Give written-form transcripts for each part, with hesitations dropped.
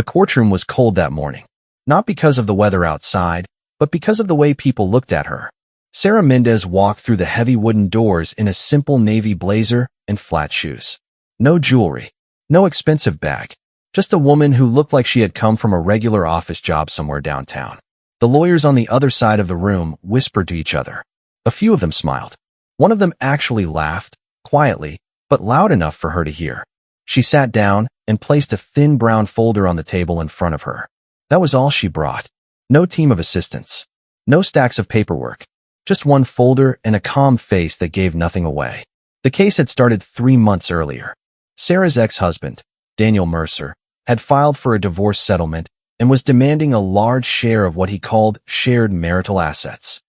The courtroom was cold that morning, not because of the weather outside, but because of the way people looked at her. Sarah Mendez walked through the heavy wooden doors in a simple navy blazer and flat shoes. No jewelry, no expensive bag, just a woman who looked like she had come from a regular office job somewhere downtown. The lawyers on the other side of the room whispered to each other. A few of them smiled. One of them actually laughed, quietly, but loud enough for her to hear. She sat down and placed a thin brown folder on the table in front of her. That was all she brought. No team of assistants. No stacks of paperwork. Just one folder and a calm face that gave nothing away. The case had started 3 months earlier. Sarah's ex-husband, Daniel Mercer, had filed for a divorce settlement and was demanding a large share of what he called shared marital assets.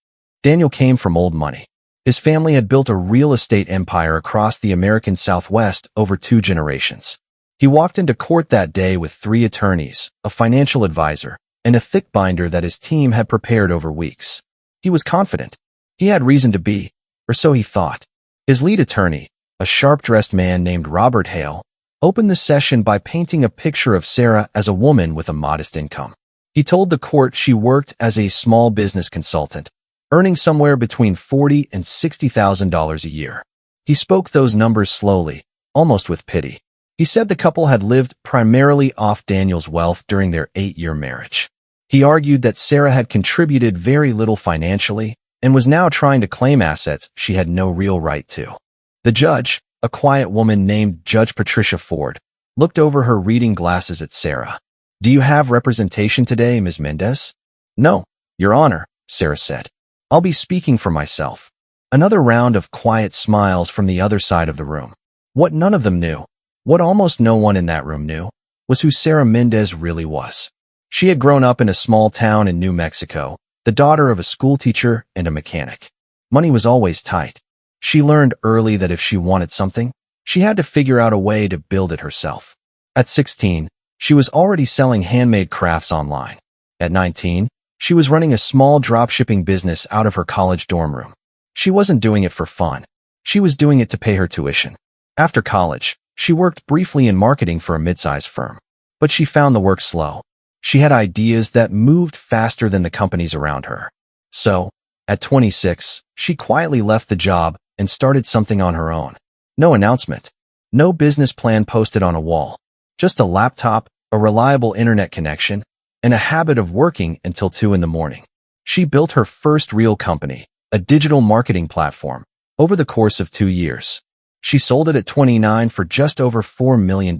Daniel came from old money. His family had built a real estate empire across the American Southwest over 2 generations. He walked into court that day with 3 attorneys, a financial advisor, and a thick binder that his team had prepared over weeks. He was confident. He had reason to be, or so he thought. His lead attorney, a sharp-dressed man named Robert Hale, opened the session by painting a picture of Sarah as a woman with a modest income. He told the court she worked as a small business consultant, earning somewhere between $40,000 and $60,000 a year. He spoke those numbers slowly, almost with pity. He said the couple had lived primarily off Daniel's wealth during their 8-year marriage. He argued that Sarah had contributed very little financially and was now trying to claim assets she had no real right to. The judge, a quiet woman named Judge Patricia Ford, looked over her reading glasses at Sarah. "Do you have representation today, Ms. Mendez?" "No, Your Honor," Sarah said. "I'll be speaking for myself." Another round of quiet smiles from the other side of the room. What none of them knew, what almost no one in that room knew, was who Sarah Mendez really was. She had grown up in a small town in New Mexico, the daughter of a schoolteacher and a mechanic. Money was always tight. She learned early that if she wanted something, she had to figure out a way to build it herself. At 16, she was already selling handmade crafts online. At 19, she was running a small dropshipping business out of her college dorm room. She wasn't doing it for fun. She was doing it to pay her tuition. After college, she worked briefly in marketing for a mid-sized firm. But she found the work slow. She had ideas that moved faster than the companies around her. So, at 26, she quietly left the job and started something on her own. No announcement. No business plan posted on a wall. Just a laptop, a reliable internet connection, and a habit of working until 2 in the morning. She built her first real company, a digital marketing platform, over the course of 2 years. She sold it at 29 for just over $4 million.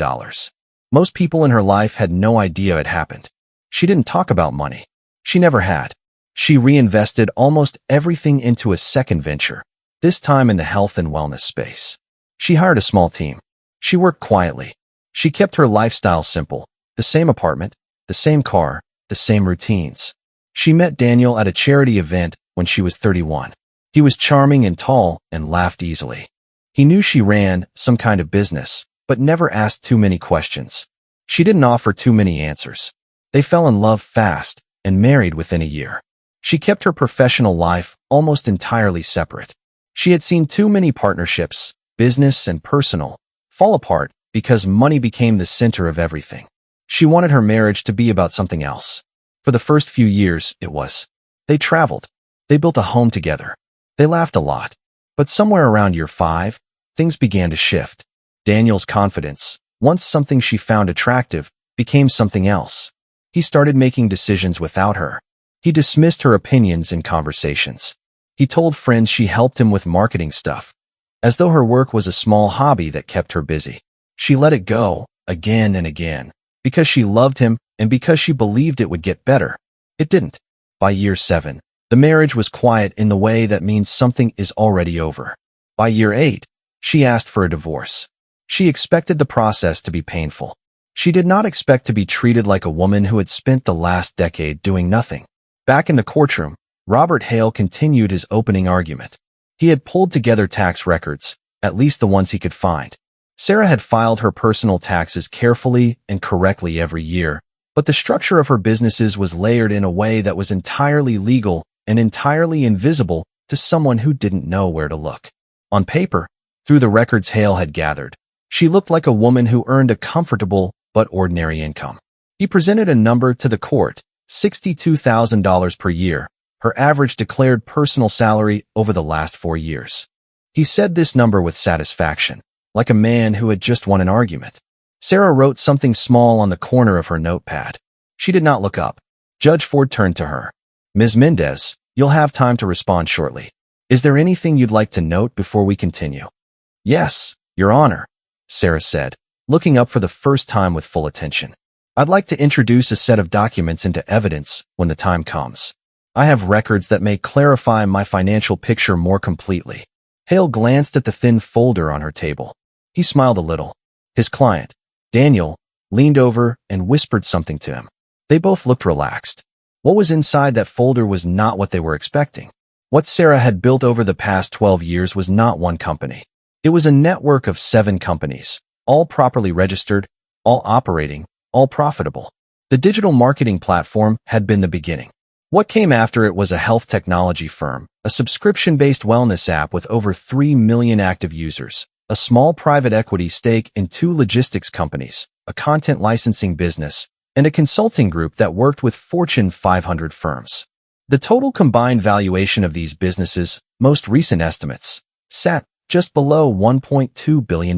Most people in her life had no idea it happened. She didn't talk about money. She never had. She reinvested almost everything into a second venture, this time in the health and wellness space. She hired a small team. She worked quietly. She kept her lifestyle simple, the same apartment, the same car, the same routines. She met Daniel at a charity event when she was 31. He was charming and tall and laughed easily. He knew she ran some kind of business, but never asked too many questions. She didn't offer too many answers. They fell in love fast and married within a year. She kept her professional life almost entirely separate. She had seen too many partnerships, business and personal, fall apart because money became the center of everything. She wanted her marriage to be about something else. For the first few years, it was. They traveled. They built a home together. They laughed a lot. But somewhere around year 5, things began to shift. Daniel's confidence, once something she found attractive, became something else. He started making decisions without her. He dismissed her opinions in conversations. He told friends she helped him with marketing stuff, as though her work was a small hobby that kept her busy. She let it go, again and again, because she loved him and because she believed it would get better. It didn't. By year 7, the marriage was quiet in the way that means something is already over. By year 8, she asked for a divorce. She expected the process to be painful. She did not expect to be treated like a woman who had spent the last decade doing nothing. Back in the courtroom, Robert Hale continued his opening argument. He had pulled together tax records, at least the ones he could find. Sarah had filed her personal taxes carefully and correctly every year, but the structure of her businesses was layered in a way that was entirely legal and entirely invisible to someone who didn't know where to look. On paper, through the records Hale had gathered, she looked like a woman who earned a comfortable but ordinary income. He presented a number to the court, $62,000 per year, her average declared personal salary over the last 4 years. He said this number with satisfaction, like a man who had just won an argument. Sarah wrote something small on the corner of her notepad. She did not look up. Judge Ford turned to her. Ms. Mendez, you'll have time to respond shortly. Is there anything you'd like to note before we continue? Yes, Your Honor, Sarah said, looking up for the first time with full attention. I'd like to introduce a set of documents into evidence when the time comes. I have records that may clarify my financial picture more completely. Hale glanced at the thin folder on her table. He smiled a little. His client, Daniel, leaned over and whispered something to him. They both looked relaxed. What was inside that folder was not what they were expecting. What Sarah had built over the past 12 years was not one company. It was a network of 7 companies, all properly registered, all operating, all profitable. The digital marketing platform had been the beginning. What came after it was a health technology firm, a subscription-based wellness app with over 3 million active users, a small private equity stake in 2 logistics companies, a content licensing business, and a consulting group that worked with Fortune 500 firms. The total combined valuation of these businesses, most recent estimates, sat just below $1.2 billion.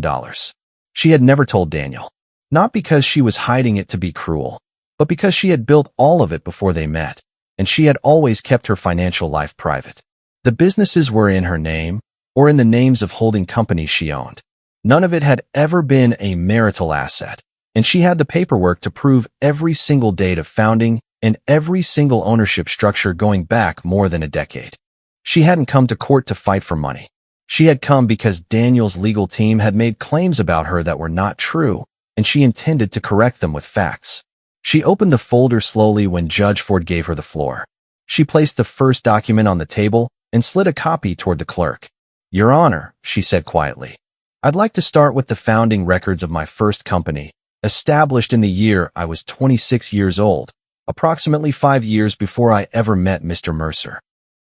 She had never told Daniel, not because she was hiding it to be cruel, but because she had built all of it before they met, and she had always kept her financial life private. The businesses were in her name, or in the names of holding companies she owned. None of it had ever been a marital asset, and she had the paperwork to prove every single date of founding and every single ownership structure going back more than a decade. She hadn't come to court to fight for money. She had come because Daniel's legal team had made claims about her that were not true, and she intended to correct them with facts. She opened the folder slowly when Judge Ford gave her the floor. She placed the first document on the table and slid a copy toward the clerk. Your Honor, she said quietly, I'd like to start with the founding records of my first company, established in the year I was 26 years old, approximately 5 years before I ever met Mr. Mercer.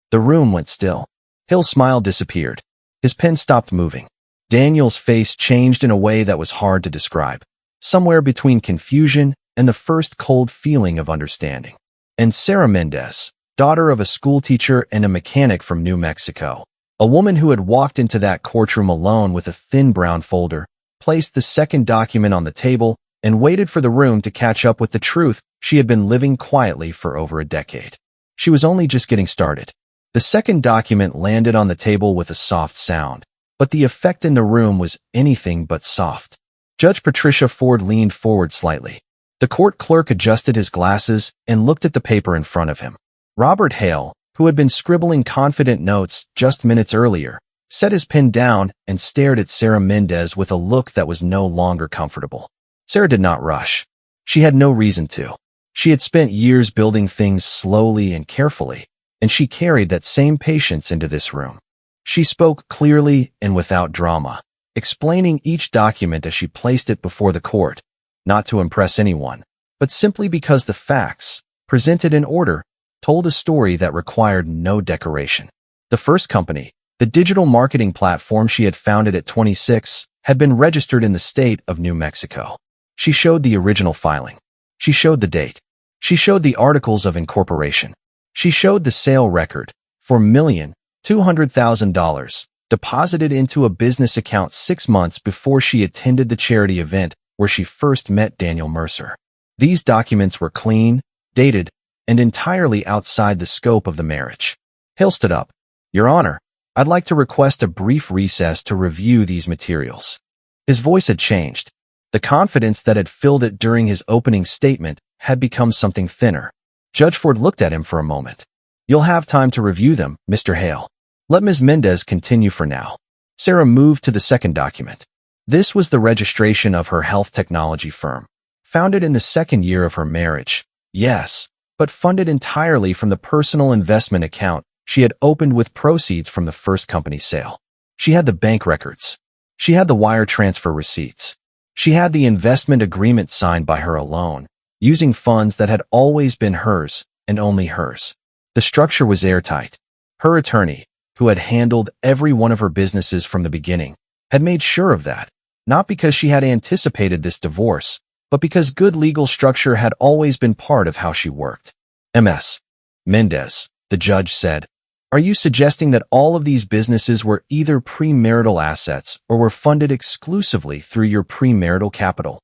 The room went still. Hill's smile disappeared. His pen stopped moving. Daniel's face changed in a way that was hard to describe, somewhere between confusion and the first cold feeling of understanding. And Sarah Mendez, daughter of a schoolteacher and a mechanic from New Mexico, a woman who had walked into that courtroom alone with a thin brown folder, placed the second document on the table and waited for the room to catch up with the truth she had been living quietly for over a decade. She was only just getting started. The second document landed on the table with a soft sound, but the effect in the room was anything but soft. Judge Patricia Ford leaned forward slightly. The court clerk adjusted his glasses and looked at the paper in front of him. Robert Hale, who had been scribbling confident notes just minutes earlier, set his pen down and stared at Sarah Mendez with a look that was no longer comfortable. Sarah did not rush. She had no reason to. She had spent years building things slowly and carefully, and she carried that same patience into this room. She spoke clearly and without drama, explaining each document as she placed it before the court, not to impress anyone, but simply because the facts, presented in order, told a story that required no decoration. The first company, the digital marketing platform she had founded at 26, had been registered in the state of New Mexico. She showed the original filing. She showed the date. She showed the articles of incorporation. She showed the sale record for $1,200,000 deposited into a business account 6 months before she attended the charity event where she first met Daniel Mercer. These documents were clean, dated, and entirely outside the scope of the marriage. Hale stood up. Your Honor, I'd like to request a brief recess to review these materials. His voice had changed. The confidence that had filled it during his opening statement had become something thinner. Judge Ford looked at him for a moment. You'll have time to review them, Mr. Hale. Let Ms. Mendez continue for now. Sarah moved to the second document. This was the registration of her health technology firm, founded in the second year of her marriage. Yes, but funded entirely from the personal investment account she had opened with proceeds from the first company sale. She had the bank records. She had the wire transfer receipts. She had the investment agreement signed by her alone, using funds that had always been hers and only hers. The structure was airtight. Her attorney, who had handled every one of her businesses from the beginning, had made sure of that, not because she had anticipated this divorce, but because good legal structure had always been part of how she worked. Ms. Mendez, the judge said, are you suggesting that all of these businesses were either premarital assets or were funded exclusively through your premarital capital?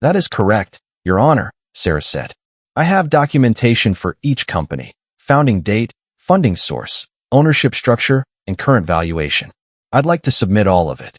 That is correct, Your Honor, Sarah said. I have documentation for each company, founding date, funding source, ownership structure, and current valuation. I'd like to submit all of it.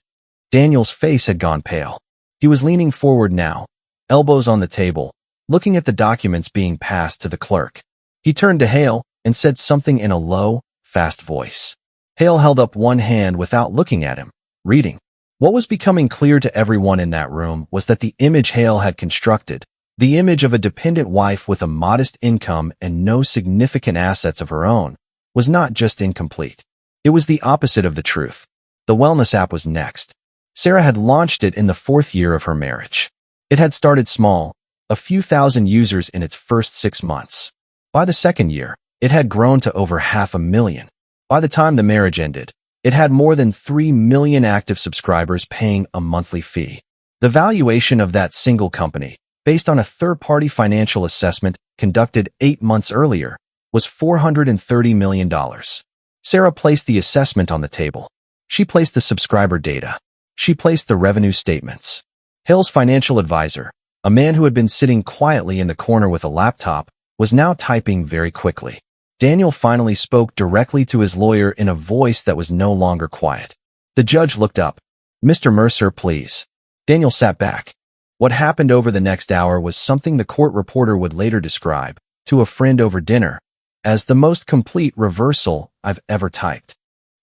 Daniel's face had gone pale. He was leaning forward now, elbows on the table, looking at the documents being passed to the clerk. He turned to Hale and said something in a low, fast voice. Hale held up one hand without looking at him, reading. What was becoming clear to everyone in that room was that the image Hale had constructed, the image of a dependent wife with a modest income and no significant assets of her own, was not just incomplete. It was the opposite of the truth. The wellness app was next. Sarah had launched it in the 4th year of her marriage. It had started small, a few thousand users in its first 6 months. By the 2nd year, it had grown to over 500,000. By the time the marriage ended, it had more than 3 million active subscribers paying a monthly fee. The valuation of that single company, based on a third-party financial assessment conducted 8 months earlier, was $430 million. Sarah placed the assessment on the table. She placed the subscriber data. She placed the revenue statements. Hill's financial advisor, a man who had been sitting quietly in the corner with a laptop, was now typing very quickly. Daniel finally spoke directly to his lawyer in a voice that was no longer quiet. The judge looked up. Mr. Mercer, please. Daniel sat back. What happened over the next hour was something the court reporter would later describe, to a friend over dinner, as the most complete reversal I've ever typed.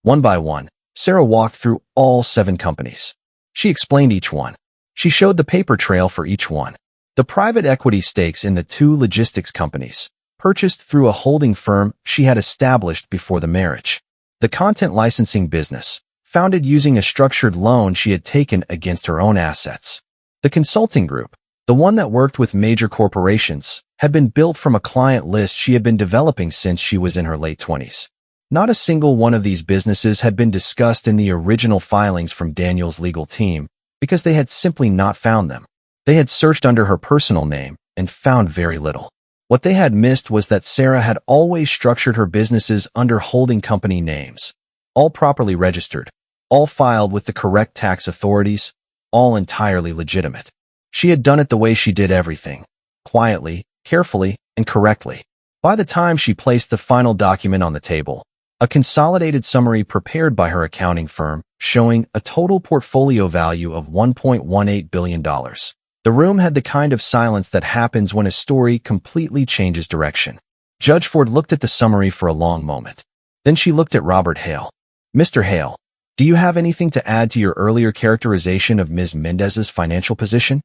One by one, Sarah walked through all 7 companies. She explained each one. She showed the paper trail for each one. The private equity stakes in the 2 logistics companies, purchased through a holding firm she had established before the marriage. The content licensing business, founded using a structured loan she had taken against her own assets. The consulting group, the one that worked with major corporations, had been built from a client list she had been developing since she was in her late 20s. Not a single one of these businesses had been discussed in the original filings from Daniel's legal team because they had simply not found them. They had searched under her personal name and found very little. What they had missed was that Sarah had always structured her businesses under holding company names, all properly registered, all filed with the correct tax authorities, all entirely legitimate. She had done it the way she did everything, quietly, carefully, and correctly. By the time she placed the final document on the table, a consolidated summary prepared by her accounting firm showing a total portfolio value of $1.18 billion. The room had the kind of silence that happens when a story completely changes direction. Judge Ford looked at the summary for a long moment. Then she looked at Robert Hale. Mr. Hale, do you have anything to add to your earlier characterization of Ms. Mendez's financial position?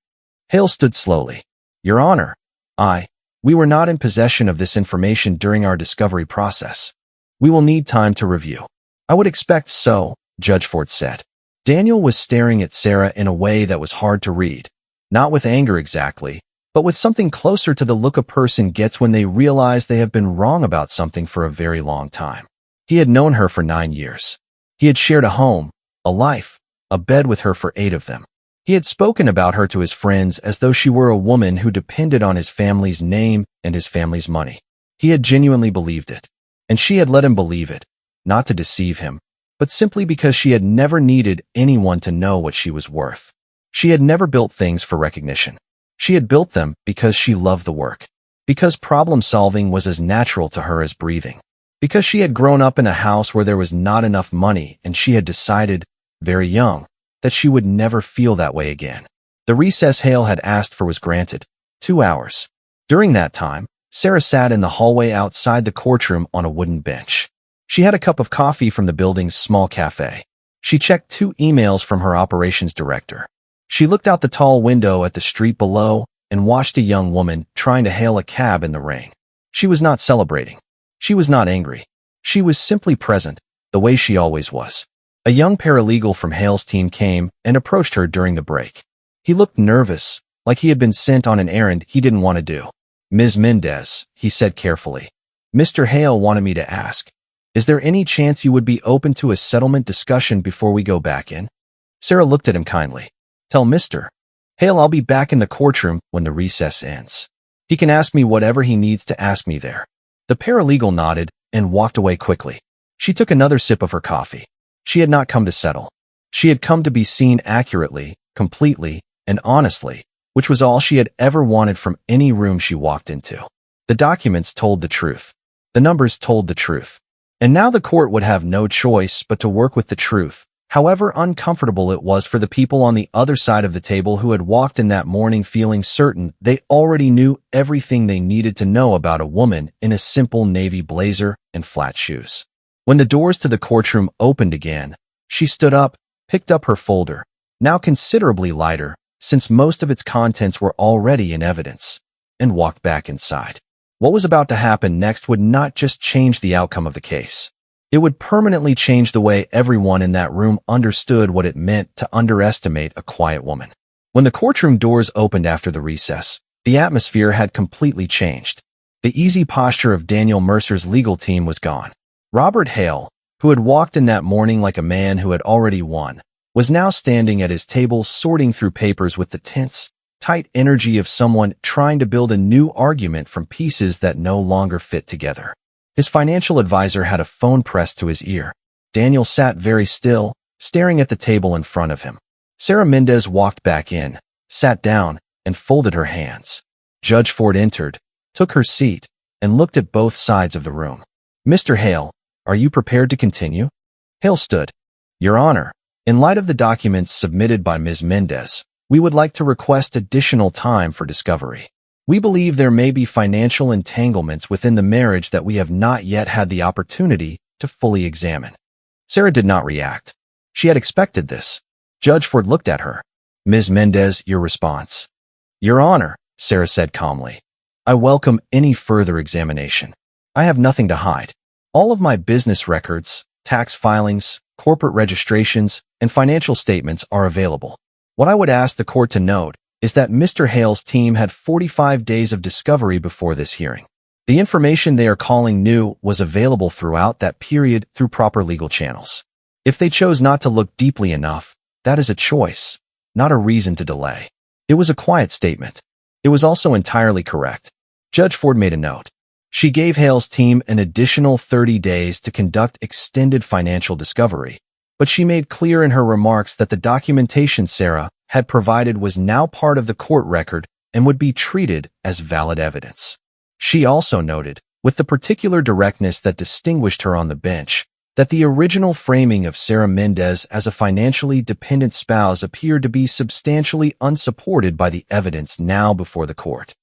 Hale stood slowly. Your Honor, we were not in possession of this information during our discovery process. We will need time to review. I would expect so, Judge Ford said. Daniel was staring at Sarah in a way that was hard to read. Not with anger exactly, but with something closer to the look a person gets when they realize they have been wrong about something for a very long time. He had known her for 9 years. He had shared a home, a life, a bed with her for 8 of them. He had spoken about her to his friends as though she were a woman who depended on his family's name and his family's money. He had genuinely believed it. And she had let him believe it, not to deceive him, but simply because she had never needed anyone to know what she was worth. She had never built things for recognition. She had built them because she loved the work, because problem-solving was as natural to her as breathing, because she had grown up in a house where there was not enough money and she had decided, very young, that she would never feel that way again. The recess Hale had asked for was granted, 2 hours. During that time, Sarah sat in the hallway outside the courtroom on a wooden bench. She had a cup of coffee from the building's small cafe. She checked 2 emails from her operations director. She looked out the tall window at the street below and watched a young woman trying to hail a cab in the rain. She was not celebrating. She was not angry. She was simply present, the way she always was. A young paralegal from Hale's team came and approached her during the break. He looked nervous, like he had been sent on an errand he didn't want to do. Ms. Mendez, he said carefully. Mr. Hale wanted me to ask, is there any chance you would be open to a settlement discussion before we go back in? Sarah looked at him kindly. Tell Mr. Hale, I'll be back in the courtroom when the recess ends. He can ask me whatever he needs to ask me there. The paralegal nodded and walked away quickly. She took another sip of her coffee. She had not come to settle. She had come to be seen accurately, completely, and honestly, which was all she had ever wanted from any room she walked into. The documents told the truth. The numbers told the truth. And now the court would have no choice but to work with the truth, however uncomfortable it was for the people on the other side of the table who had walked in that morning feeling certain they already knew everything they needed to know about a woman in a simple navy blazer and flat shoes. When the doors to the courtroom opened again, she stood up, picked up her folder, now considerably lighter since most of its contents were already in evidence, and walked back inside. What was about to happen next would not just change the outcome of the case. It would permanently change the way everyone in that room understood what it meant to underestimate a quiet woman. When the courtroom doors opened after the recess, the atmosphere had completely changed. The easy posture of Daniel Mercer's legal team was gone. Robert Hale, who had walked in that morning like a man who had already won, was now standing at his table sorting through papers with the tense, tight energy of someone trying to build a new argument from pieces that no longer fit together. His financial advisor had a phone pressed to his ear. Daniel sat very still, staring at the table in front of him. Sarah Mendez walked back in, sat down, and folded her hands. Judge Ford entered, took her seat, and looked at both sides of the room. Mr. Hale, are you prepared to continue? Hale stood. Your Honor, in light of the documents submitted by Ms. Mendez, we would like to request additional time for discovery. We believe there may be financial entanglements within the marriage that we have not yet had the opportunity to fully examine. Sarah did not react. She had expected this. Judge Ford looked at her. Ms. Mendez, your response. Your Honor, Sarah said calmly, I welcome any further examination. I have nothing to hide. All of my business records, tax filings, corporate registrations, and financial statements are available. What I would ask the court to note is that Mr. Hale's team had 45 days of discovery before this hearing. The information they are calling new was available throughout that period through proper legal channels. If they chose not to look deeply enough, that is a choice, not a reason to delay. It was a quiet statement. It was also entirely correct. Judge Ford made a note. She gave Hale's team an additional 30 days to conduct extended financial discovery, but she made clear in her remarks that the documentation Sarah had provided was now part of the court record and would be treated as valid evidence. She also noted, with the particular directness that distinguished her on the bench, that the original framing of Sarah Mendez as a financially dependent spouse appeared to be substantially unsupported by the evidence now before the court.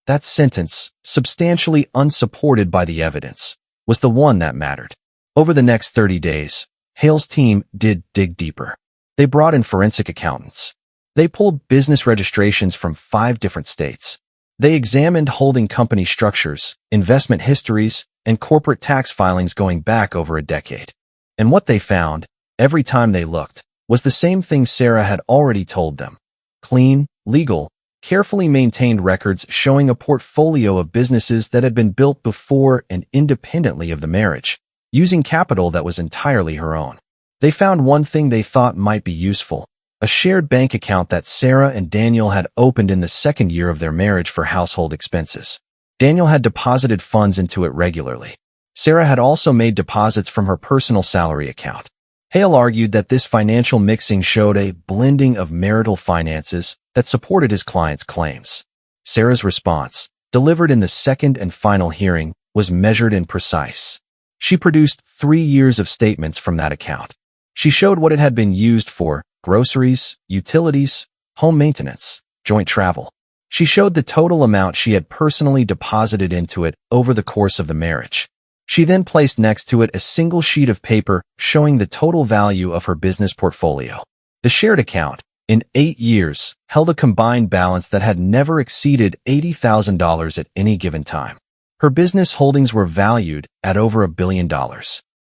That sentence, substantially unsupported by the evidence, was the one that mattered. Over the next 30 days, Hale's team did dig deeper. They brought in forensic accountants. They pulled business registrations from 5 different states. They examined holding company structures, investment histories, and corporate tax filings going back over a decade. And what they found, every time they looked, was the same thing Sarah had already told them. Clean, legal, carefully maintained records showing a portfolio of businesses that had been built before and independently of the marriage, using capital that was entirely her own. They found one thing they thought might be useful, a shared bank account that Sarah and Daniel had opened in the second year of their marriage for household expenses. Daniel had deposited funds into it regularly. Sarah had also made deposits from her personal salary account. Hale argued that this financial mixing showed a blending of marital finances that supported his client's claims. Sarah's response, delivered in the second and final hearing, was measured and precise. She produced 3 years of statements from that account. She showed what it had been used for: groceries, utilities, home maintenance, joint travel. She showed the total amount she had personally deposited into it over the course of the marriage. She then placed next to it a single sheet of paper showing the total value of her business portfolio. The shared account, in 8 years, held a combined balance that had never exceeded $80,000 at any given time. Her business holdings were valued at over $1 billion.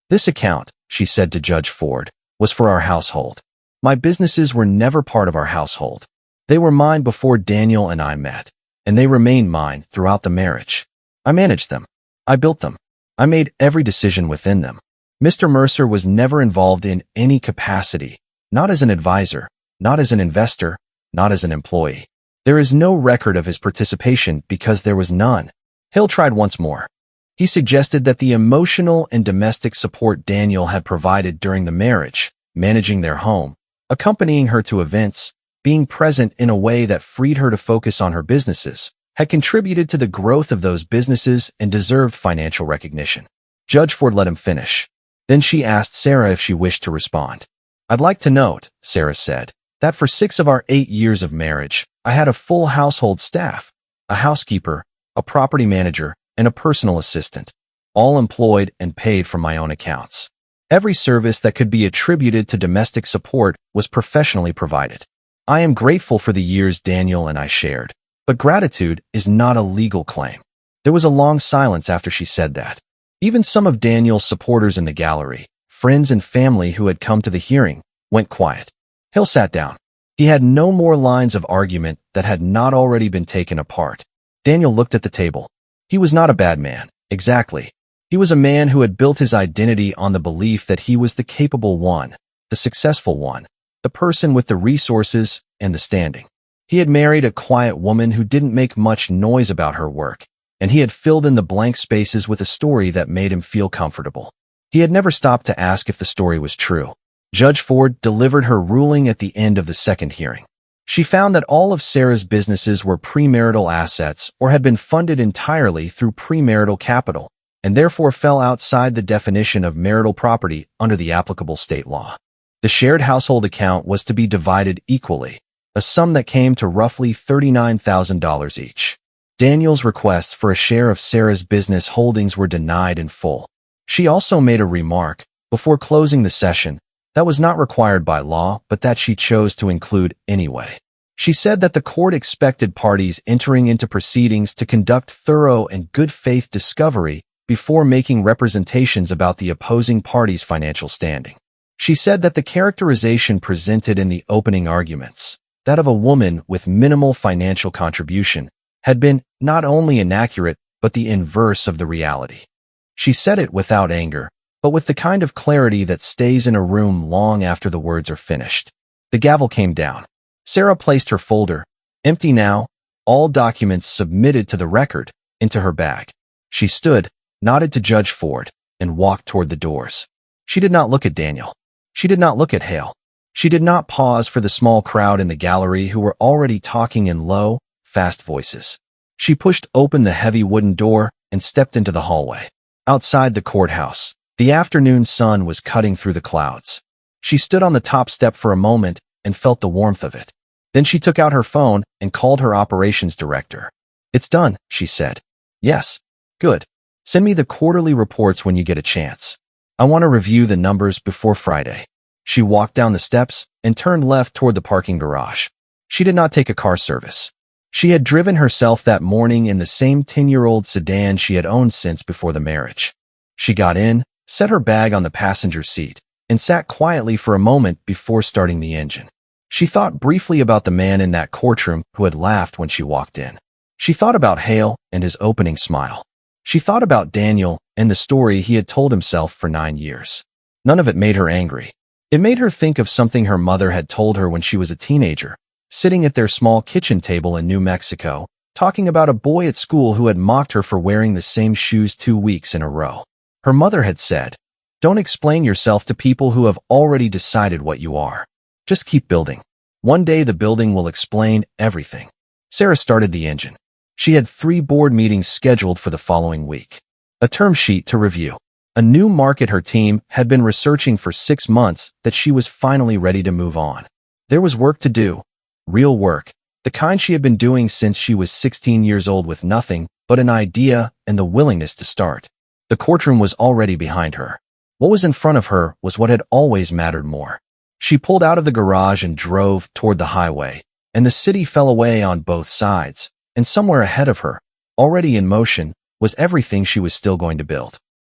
This account, she said to Judge Ford, was for our household. My businesses were never part of our household. They were mine before Daniel and I met, and they remained mine throughout the marriage. I managed them. I built them. I made every decision within them. Mr. Mercer was never involved in any capacity, not as an advisor, not as an investor, not as an employee. There is no record of his participation because there was none. Hale tried once more. He suggested that the emotional and domestic support Daniel had provided during the marriage, managing their home, accompanying her to events, being present in a way that freed her to focus on her businesses, had contributed to the growth of those businesses and deserved financial recognition. Judge Ford let him finish. Then she asked Sarah if she wished to respond. "I'd like to note," Sarah said, "that for 6 of our 8 years of marriage, I had a full household staff, a housekeeper, a property manager, and a personal assistant, all employed and paid from my own accounts. Every service that could be attributed to domestic support was professionally provided. I am grateful for the years Daniel and I shared, but gratitude is not a legal claim." There was a long silence after she said that. Even some of Daniel's supporters in the gallery, friends and family who had come to the hearing, went quiet. Hale sat down. He had no more lines of argument that had not already been taken apart. Daniel looked at the table. He was not a bad man, exactly. He was a man who had built his identity on the belief that he was the capable one, the successful one, the person with the resources and the standing. He had married a quiet woman who didn't make much noise about her work, and he had filled in the blank spaces with a story that made him feel comfortable. He had never stopped to ask if the story was true. Judge Ford delivered her ruling at the end of the second hearing. She found that all of Sarah's businesses were premarital assets or had been funded entirely through premarital capital, and therefore fell outside the definition of marital property under the applicable state law. The shared household account was to be divided equally, a sum that came to roughly $39,000 each. Daniel's requests for a share of Sarah's business holdings were denied in full. She also made a remark, before closing the session, that was not required by law but that she chose to include anyway. She said that the court expected parties entering into proceedings to conduct thorough and good faith discovery before making representations about the opposing party's financial standing. She said that the characterization presented in the opening arguments, that of a woman with minimal financial contribution, had been not only inaccurate but the inverse of the reality. She said it without anger, but with the kind of clarity that stays in a room long after the words are finished. The gavel came down. Sarah placed her folder, empty now, all documents submitted to the record, into her bag. She stood, nodded to Judge Ford, and walked toward the doors. She did not look at Daniel. She did not look at Hale. She did not pause for the small crowd in the gallery who were already talking in low, fast voices. She pushed open the heavy wooden door and stepped into the hallway. Outside the courthouse, the afternoon sun was cutting through the clouds. She stood on the top step for a moment and felt the warmth of it. Then she took out her phone and called her operations director. "It's done," she said. "Yes. Good. Send me the quarterly reports when you get a chance. I want to review the numbers before Friday." She walked down the steps and turned left toward the parking garage. She did not take a car service. She had driven herself that morning in the same 10-year-old sedan she had owned since before the marriage. She got in, set her bag on the passenger seat, and sat quietly for a moment before starting the engine. She thought briefly about the man in that courtroom who had laughed when she walked in. She thought about Hale and his opening smile. She thought about Daniel and the story he had told himself for 9 years. None of it made her angry. It made her think of something her mother had told her when she was a teenager, sitting at their small kitchen table in New Mexico, talking about a boy at school who had mocked her for wearing the same shoes 2 weeks in a row. Her mother had said, "Don't explain yourself to people who have already decided what you are. Just keep building. One day the building will explain everything." Sarah started the engine. She had 3 board meetings scheduled for the following week. A term sheet to review. A new market her team had been researching for 6 months that she was finally ready to move on. There was work to do. Real work. The kind she had been doing since she was 16 years old with nothing but an idea and the willingness to start. The courtroom was already behind her. What was in front of her was what had always mattered more. She pulled out of the garage and drove toward the highway, and the city fell away on both sides, and somewhere ahead of her, already in motion, was everything she was still going to build.